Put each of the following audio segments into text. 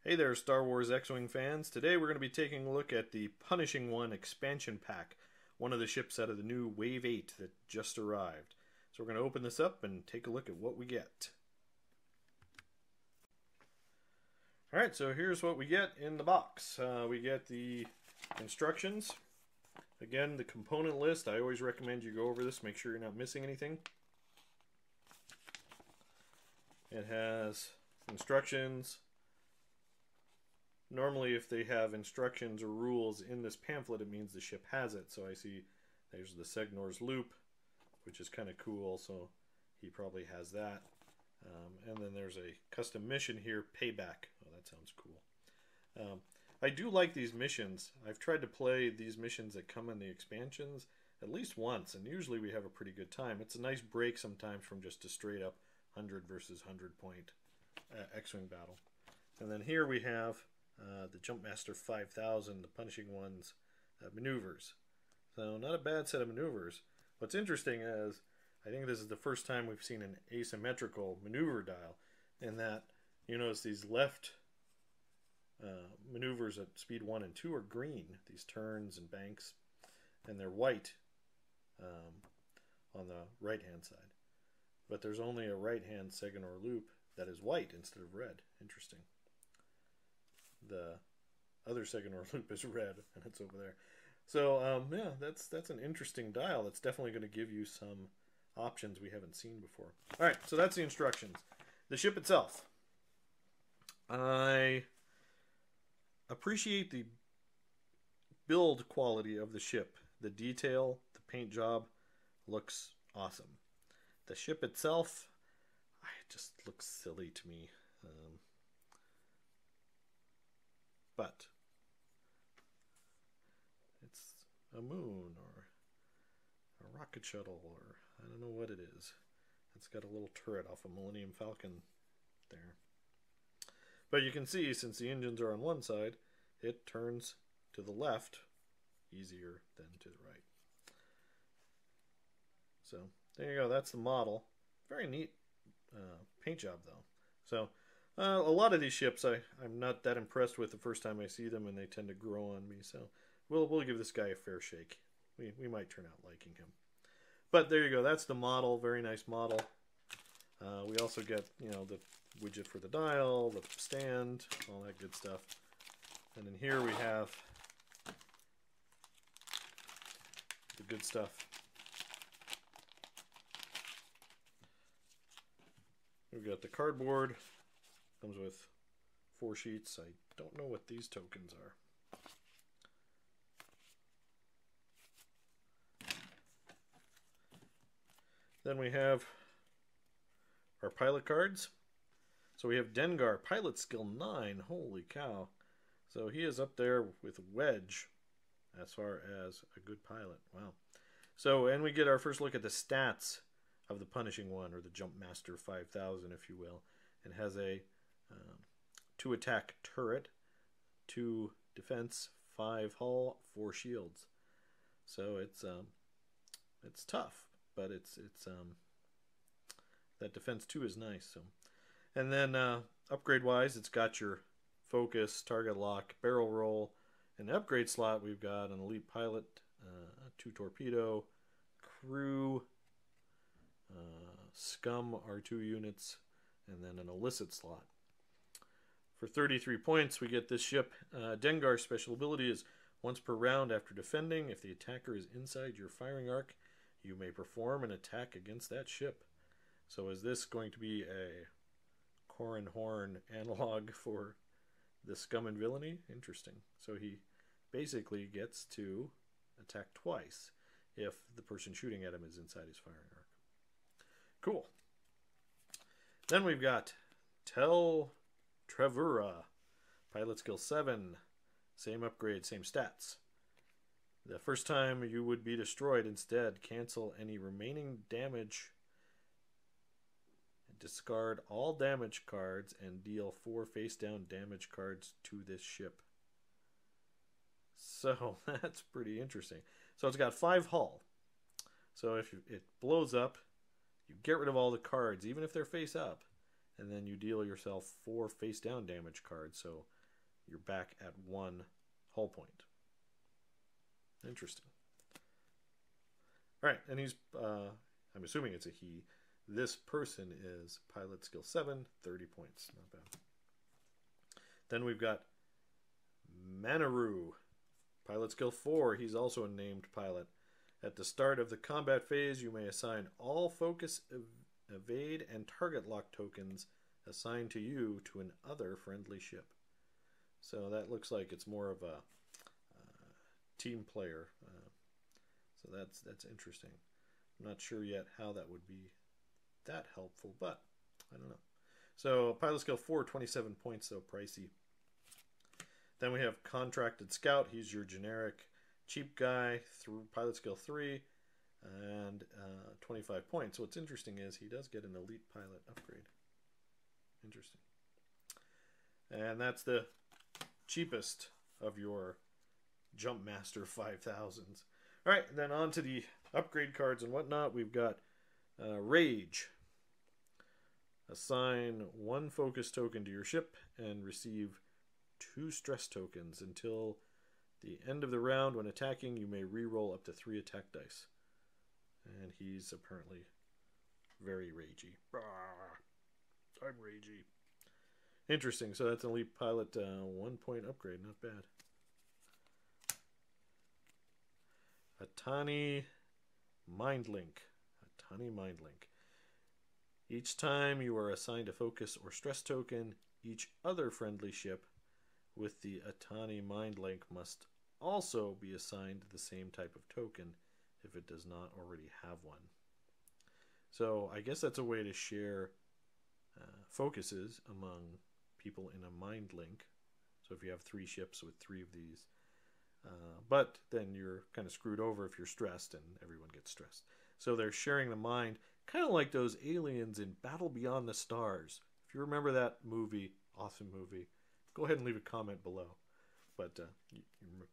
Hey there, Star Wars X-Wing fans. Today we're going to be taking a look at the Punishing One expansion pack, one of the ships out of the new Wave 8 that just arrived. So we're going to open this up and take a look at what we get. Alright, so here's what we get in the box. We get the instructions. Again, the component list. I always recommend you go over this, make sure you're not missing anything. It has instructions. Normally, if they have instructions or rules in this pamphlet, it means the ship has it. So I see there's the Segnor's loop, which is kind of cool. So he probably has that. And then there's a custom mission here, Payback. Oh, that sounds cool. I do like these missions. I've tried to play these missions that come in the expansions at least once, and usually we have a pretty good time. It's a nice break sometimes from just a straight up 100 versus 100 point X-Wing battle. And then here we have the Jumpmaster 5000, the Punishing One's maneuvers. So not a bad set of maneuvers. What's interesting is I think this is the first time we've seen an asymmetrical maneuver dial, in that you notice these left maneuvers at speed 1 and 2 are green, these turns and banks, and they're white on the right hand side. But there's only a right hand Segnar loop that is white instead of red. Interesting. The other Segnar loop is red, and it's over there. So yeah, that's an interesting dial. That's definitely going to give you some options we haven't seen before. All right, so that's the instructions. The ship itself. I appreciate the build quality of the ship. The detail, the paint job looks awesome. The ship itself, it just looks silly to me. But it's a moon or a rocket shuttle, or I don't know what it is. It's got a little turret off a Millennium Falcon there. But you can see, since the engines are on one side, it turns to the left easier than to the right. So there you go, that's the model. Very neat paint job though. So a lot of these ships I'm not that impressed with the first time I see them, and they tend to grow on me. So we'll give this guy a fair shake. We might turn out liking him. But there you go, that's the model. Very nice model. We also get, you know, the widget for the dial, the stand, all that good stuff. And then here we have the good stuff. We've got the cardboard. Comes with 4 sheets. I don't know what these tokens are. Then we have our pilot cards. So we have Dengar, pilot skill 9. Holy cow. So he is up there with Wedge as far as a good pilot. Wow. So, and we get our first look at the stats of the Punishing One, or the Jumpmaster 5000, if you will. It has a 2 attack turret, 2 defense, 5 hull, 4 shields. So it's tough, but it's that defense 2 is nice. So, and then upgrade wise, it's got your focus, target lock, barrel roll. In the upgrade slot, we've got an elite pilot, 2 torpedo, crew, scum R2 units, and then an illicit slot. For 33 points, we get this ship. Dengar's special ability is once per round after defending, if the attacker is inside your firing arc, you may perform an attack against that ship. So is this going to be a Corran Horn analog for the scum and villainy? Interesting. So he basically gets to attack twice if the person shooting at him is inside his firing arc. Cool. Then we've got Tel Trevura, pilot skill 7, same upgrade, same stats. The first time you would be destroyed, instead cancel any remaining damage, discard all damage cards, and deal 4 face down damage cards to this ship. So that's pretty interesting. So it's got 5 hull. So if it blows up, you get rid of all the cards, even if they're face up, and then you deal yourself 4 face down damage cards. So you're back at 1 hull point. Interesting. All right, and he's, I'm assuming it's a he. This person is pilot skill 7, 30 points. Not bad. Then we've got Manaru, pilot skill 4. He's also a named pilot. At the start of the combat phase, you may assign all focus, evade, and target lock tokens assigned to you to an other friendly ship. So that looks like it's more of a team player. So that's interesting. I'm not sure yet how that would be that helpful, but I don't know. So pilot skill 4, 27 points, though pricey. Then we have contracted scout. He's your generic cheap guy through pilot skill 3 and 25 points. What's interesting is he does get an elite pilot upgrade. Interesting. And that's the cheapest of your Jumpmaster 5000s. All right, then on to the upgrade cards and whatnot. We've got Rage. Assign 1 focus token to your ship and receive 2 stress tokens until the end of the round. When attacking, you may re-roll up to 3 attack dice. And he's apparently very ragey. I'm ragey. Interesting. So that's an elite pilot 1 point upgrade. Not bad. Atani Mindlink. Atani Mindlink. Each time you are assigned a focus or stress token, each other friendly ship with the Atani Mindlink must also be assigned the same type of token if it does not already have one. So I guess that's a way to share focuses among people in a mind link. So if you have 3 ships with 3 of these, but then you're kind of screwed over if you're stressed, and everyone gets stressed. So they're sharing the mind, kind of like those aliens in Battle Beyond the Stars. If you remember that movie, awesome movie, go ahead and leave a comment below. But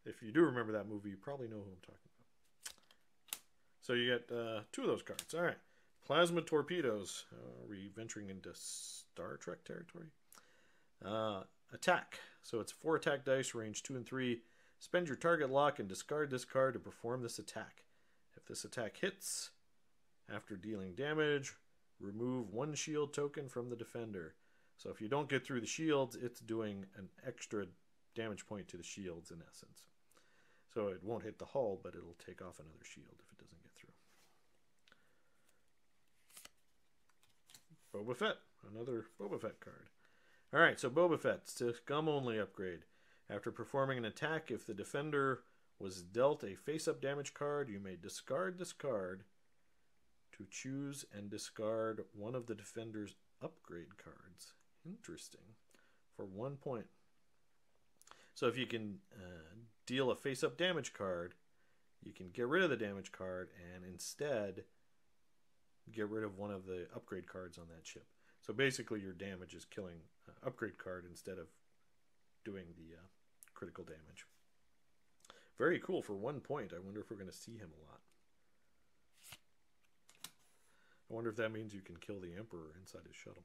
if you do remember that movie, you probably know who I'm talking about. So you get 2 of those cards. All right. Plasma Torpedoes. Are we venturing into Star Trek territory? Attack. So it's 4 attack dice, range 2 and 3. Spend your target lock and discard this card to perform this attack. If this attack hits, after dealing damage, remove 1 shield token from the defender. So if you don't get through the shields, it's doing an extra damage point to the shields in essence. So it won't hit the hull, but it'll take off another shield if it doesn't get through. Boba Fett. Another Boba Fett card. Alright, so Boba Fett's to Scum only upgrade. After performing an attack, if the defender was dealt a face-up damage card, you may discard this card to choose and discard one of the defender's upgrade cards. Interesting. For 1 point. So if you can deal a face-up damage card, you can get rid of the damage card and instead get rid of one of the upgrade cards on that ship. So basically your damage is killing upgrade card instead of doing the critical damage. Very cool for 1 point. I wonder if we're going to see him a lot. I wonder if that means you can kill the Emperor inside his shuttle.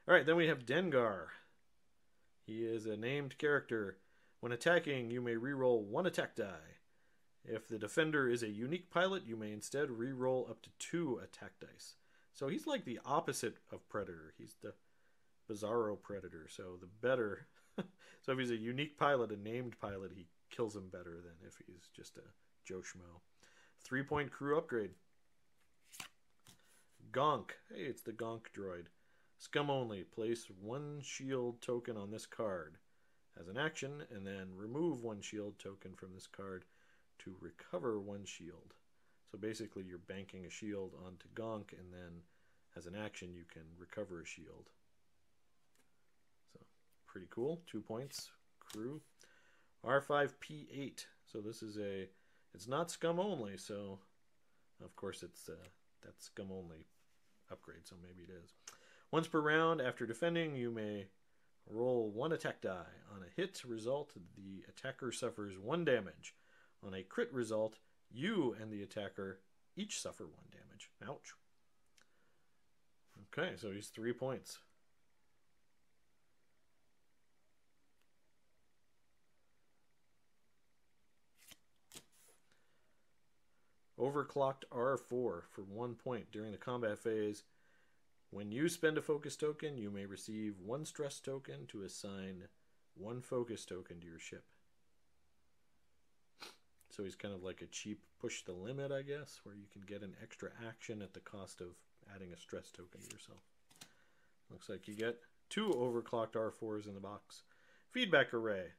Alright, then we have Dengar. He is a named character. When attacking, you may reroll 1 attack die. If the defender is a unique pilot, you may instead reroll up to 2 attack dice. So he's like the opposite of Predator. He's the Bizarro Predator. So the better... So if he's a unique pilot, a named pilot, he kills him better than if he's just a Joe Schmo. 3 point crew upgrade. Gonk. Hey, it's the Gonk droid. Scum only. Place 1 shield token on this card as an action, and then remove 1 shield token from this card to recover 1 shield. So basically you're banking a shield onto Gonk, and then as an action you can recover a shield. So pretty cool. 2 points. Crew. R5P8. So this is it's not Scum only, so of course it's that's Scum only upgrade, so maybe it is. Once per round, after defending, you may roll 1 attack die. On a hit result, the attacker suffers 1 damage. On a crit result, you and the attacker each suffer 1 damage. Ouch. Okay, so he's 3 points. Overclocked R4 for 1 point during the combat phase. When you spend a focus token, you may receive 1 stress token to assign 1 focus token to your ship. So he's kind of like a cheap push the limit, I guess, where you can get an extra action at the cost of adding a stress token to yourself. Looks like you get 2 overclocked R4s in the box. Feedback array.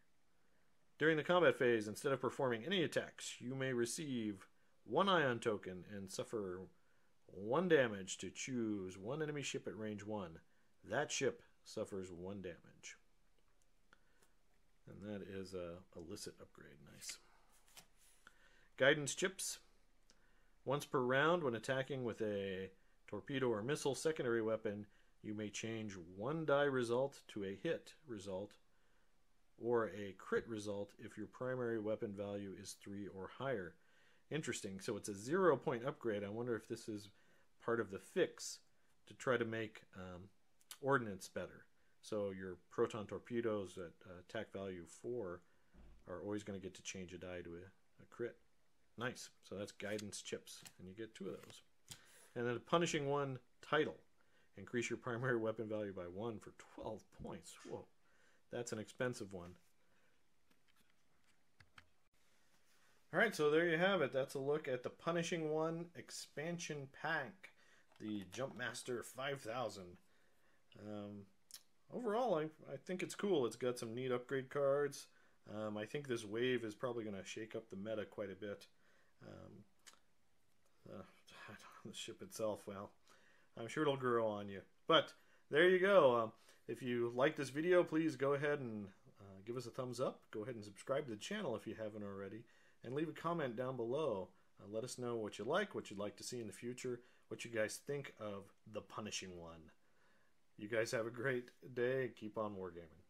During the combat phase, instead of performing any attacks, you may receive 1 ion token and suffer 1 damage to choose 1 enemy ship at range 1. That ship suffers 1 damage. And that is a illicit upgrade. Nice. Guidance chips. Once per round, when attacking with a torpedo or missile secondary weapon, you may change 1 die result to a hit result or a crit result if your primary weapon value is 3 or higher. Interesting. So it's a 0-point upgrade. I wonder if this is part of the fix to try to make ordnance better. So your proton torpedoes at attack value 4 are always going to get to change a die to a crit. Nice. So that's guidance chips, and you get 2 of those. And then a punishing 1 title. Increase your primary weapon value by 1 for 12 points. Whoa. That's an expensive one. Alright, so there you have it. That's a look at the Punishing 1 expansion pack. The Jumpmaster 5000. Overall, I think it's cool. It's got some neat upgrade cards. I think this wave is probably going to shake up the meta quite a bit. The ship itself, well, I'm sure it'll grow on you. But there you go. If you like this video, please go ahead and give us a thumbs up. Go ahead and subscribe to the channel if you haven't already. And leave a comment down below. Let us know what you like, what you'd like to see in the future, what you guys think of the Punishing 1. You guys have a great day. Keep on wargaming.